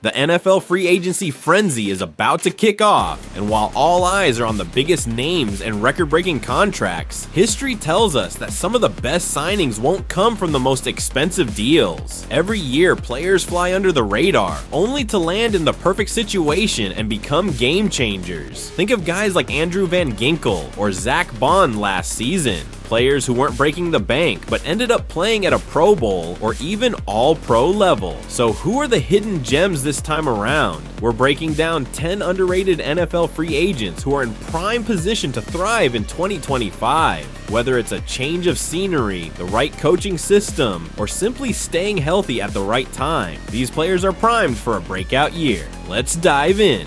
The NFL free agency frenzy is about to kick off, and while all eyes are on the biggest names and record-breaking contracts, history tells us that some of the best signings won't come from the most expensive deals. Every year, players fly under the radar, only to land in the perfect situation and become game changers. Think of guys like Andrew Van Ginkel or Zach Bond last season. Players who weren't breaking the bank but ended up playing at a Pro Bowl or even All-Pro level. So who are the hidden gems this time around? We're breaking down 10 underrated NFL free agents who are in prime position to thrive in 2025. Whether it's a change of scenery, the right coaching system, or simply staying healthy at the right time, these players are primed for a breakout year. Let's dive in.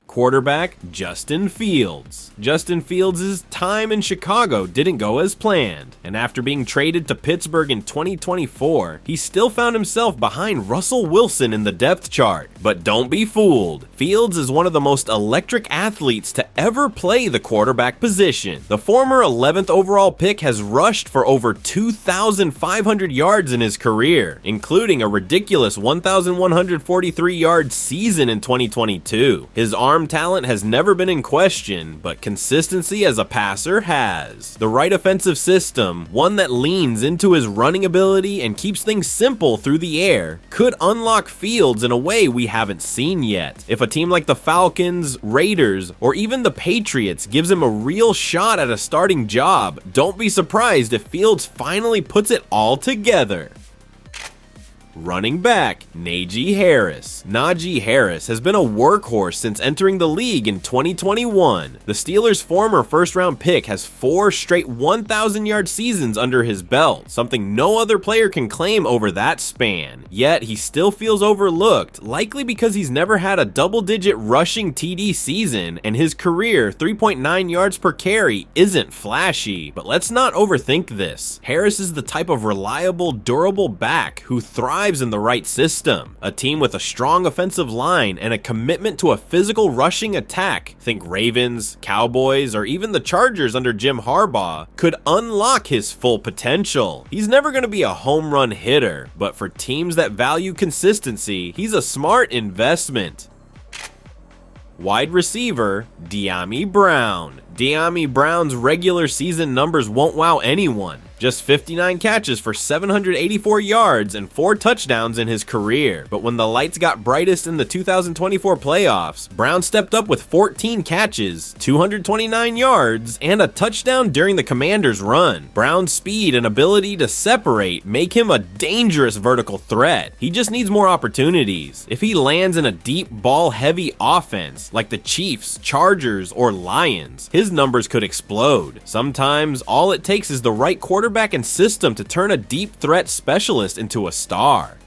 Quarterback Justin Fields. Justin Fields' time in Chicago didn't go as planned, and after being traded to Pittsburgh in 2024, he still found himself behind Russell Wilson in the depth chart. But don't be fooled. Fields is one of the most electric athletes to ever play the quarterback position. The former 11th overall pick has rushed for over 2,500 yards in his career, including a ridiculous 1,143-yard season in 2022. His arm talent has never been in question, but consistency as a passer has. The right offensive system, one that leans into his running ability and keeps things simple through the air, could unlock Fields in a way we haven't seen yet. If a team like the Falcons, Raiders, or even the Patriots gives him a real shot at a starting job, don't be surprised if Fields finally puts it all together. Running back Najee Harris. Najee Harris has been a workhorse since entering the league in 2021. The Steelers' former first-round pick has 4 straight 1,000-yard seasons under his belt, something no other player can claim over that span. Yet he still feels overlooked, likely because he's never had a double-digit rushing TD season, and his career 3.9 yards per carry isn't flashy. But let's not overthink this. Harris is the type of reliable, durable back who thrives in the right system. A team with a strong offensive line and a commitment to a physical rushing attack, think Ravens, Cowboys, or even the Chargers under Jim Harbaugh, could unlock his full potential. He's never going to be a home run hitter, but for teams that value consistency, he's a smart investment. Wide receiver Dyami Brown. Dyami Brown's regular season numbers won't wow anyone. Just 59 catches for 784 yards and 4 touchdowns in his career. But when the lights got brightest in the 2024 playoffs, Brown stepped up with 14 catches, 229 yards, and a touchdown during the Commanders' run. Brown's speed and ability to separate make him a dangerous vertical threat. He just needs more opportunities. If he lands in a deep ball-heavy offense like the Chiefs, Chargers, or Lions, his numbers could explode. Sometimes all it takes is the right quarterback and system to turn a deep threat specialist into a star.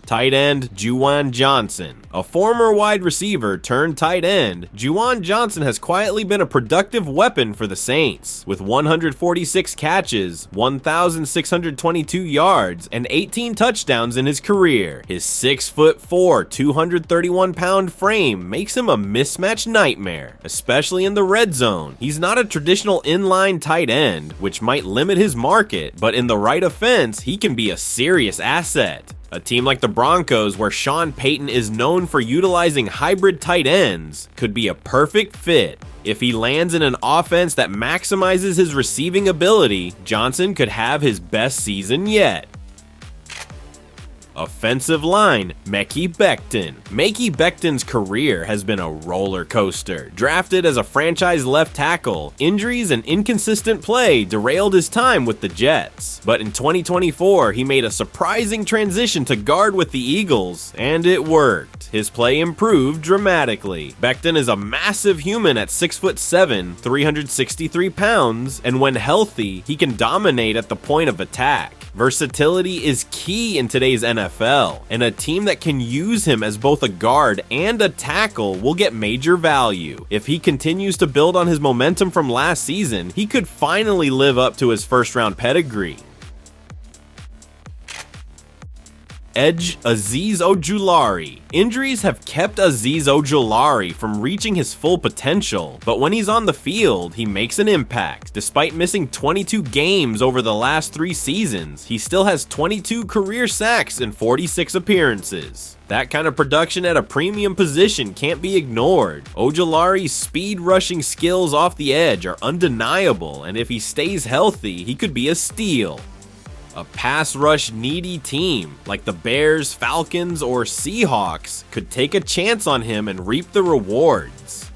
Tight end Juwan Johnson. A former wide receiver turned tight end, Juwan Johnson has quietly been a productive weapon for the Saints. With 146 catches, 1,622 yards, and 18 touchdowns in his career, his 6'4", 231-pound frame makes him a mismatch nightmare, especially in the red zone. He's not a traditional inline tight end, which might limit his market, but in the right offense, he can be a serious asset. A team like the Broncos, where Sean Payton is known for utilizing hybrid tight ends, could be a perfect fit. If he lands in an offense that maximizes his receiving ability, Johnson could have his best season yet. Offensive line, Mekhi Becton. Mekhi Becton's career has been a roller coaster. Drafted as a franchise left tackle, injuries and inconsistent play derailed his time with the Jets. But in 2024, he made a surprising transition to guard with the Eagles, and it worked. His play improved dramatically. Becton is a massive human at 6'7", 363 pounds, and when healthy, he can dominate at the point of attack. Versatility is key in today's NFL, and a team that can use him as both a guard and a tackle will get major value. If he continues to build on his momentum from last season, he could finally live up to his first-round pedigree. Edge Azeez Ojulari. Injuries have kept Azeez Ojulari from reaching his full potential, but when he's on the field, he makes an impact. Despite missing 22 games over the last 3 seasons, he still has 22 career sacks in 46 appearances. That kind of production at a premium position can't be ignored. Ojulari's speed rushing skills off the edge are undeniable, and if he stays healthy, he could be a steal. A pass rush needy team like the Bears, Falcons, or Seahawks could take a chance on him and reap the rewards.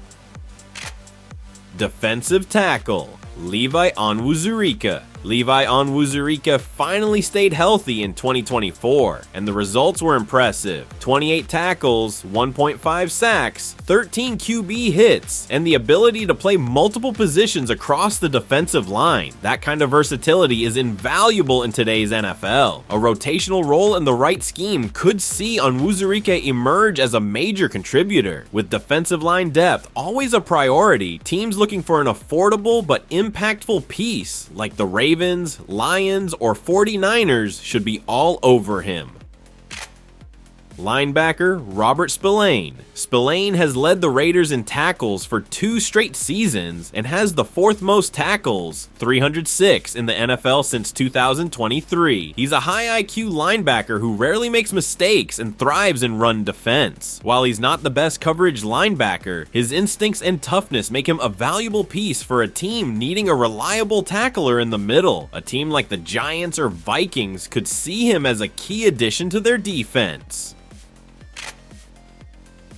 Defensive tackle Levi Onwuzurike. Levi Onwuzurike finally stayed healthy in 2024, and the results were impressive. 28 tackles, 1.5 sacks, 13 QB hits, and the ability to play multiple positions across the defensive line. That kind of versatility is invaluable in today's NFL. A rotational role in the right scheme could see Onwuzurike emerge as a major contributor. With defensive line depth always a priority, teams looking for an affordable but impactful piece like the Ravens, Lions, or 49ers should be all over him. Linebacker Robert Spillane. Spillane has led the Raiders in tackles for 2 straight seasons and has the 4th most tackles, 306 in the NFL since 2023. He's a high IQ linebacker who rarely makes mistakes and thrives in run defense. While he's not the best coverage linebacker, his instincts and toughness make him a valuable piece for a team needing a reliable tackler in the middle. A team like the Giants or Vikings could see him as a key addition to their defense.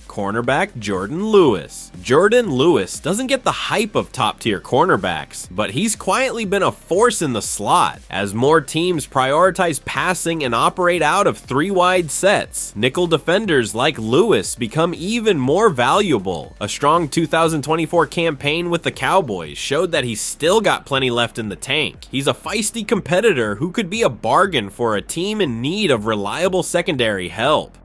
Cornerback Jourdan Lewis. Jourdan Lewis doesn't get the hype of top-tier cornerbacks, but he's quietly been a force in the slot. As more teams prioritize passing and operate out of 3-wide sets, nickel defenders like Lewis become even more valuable. A strong 2024 campaign with the Cowboys showed that he's still got plenty left in the tank. He's a feisty competitor who could be a bargain for a team in need of reliable secondary help.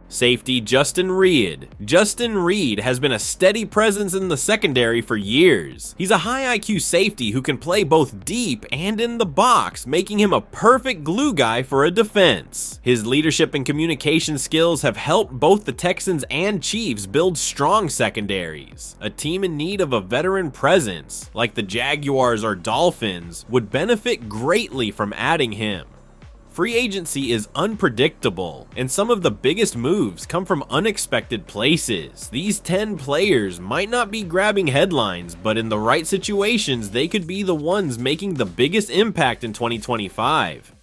Safety Justin Reid. Justin Reid has been a steady presence in the secondary for years. He's a high IQ safety who can play both deep and in the box, making him a perfect glue guy for a defense. His leadership and communication skills have helped both the Texans and Chiefs build strong secondaries. A team in need of a veteran presence, like the Jaguars or Dolphins, would benefit greatly from adding him. Free agency is unpredictable, and some of the biggest moves come from unexpected places. These 10 players might not be grabbing headlines, but in the right situations, they could be the ones making the biggest impact in 2025.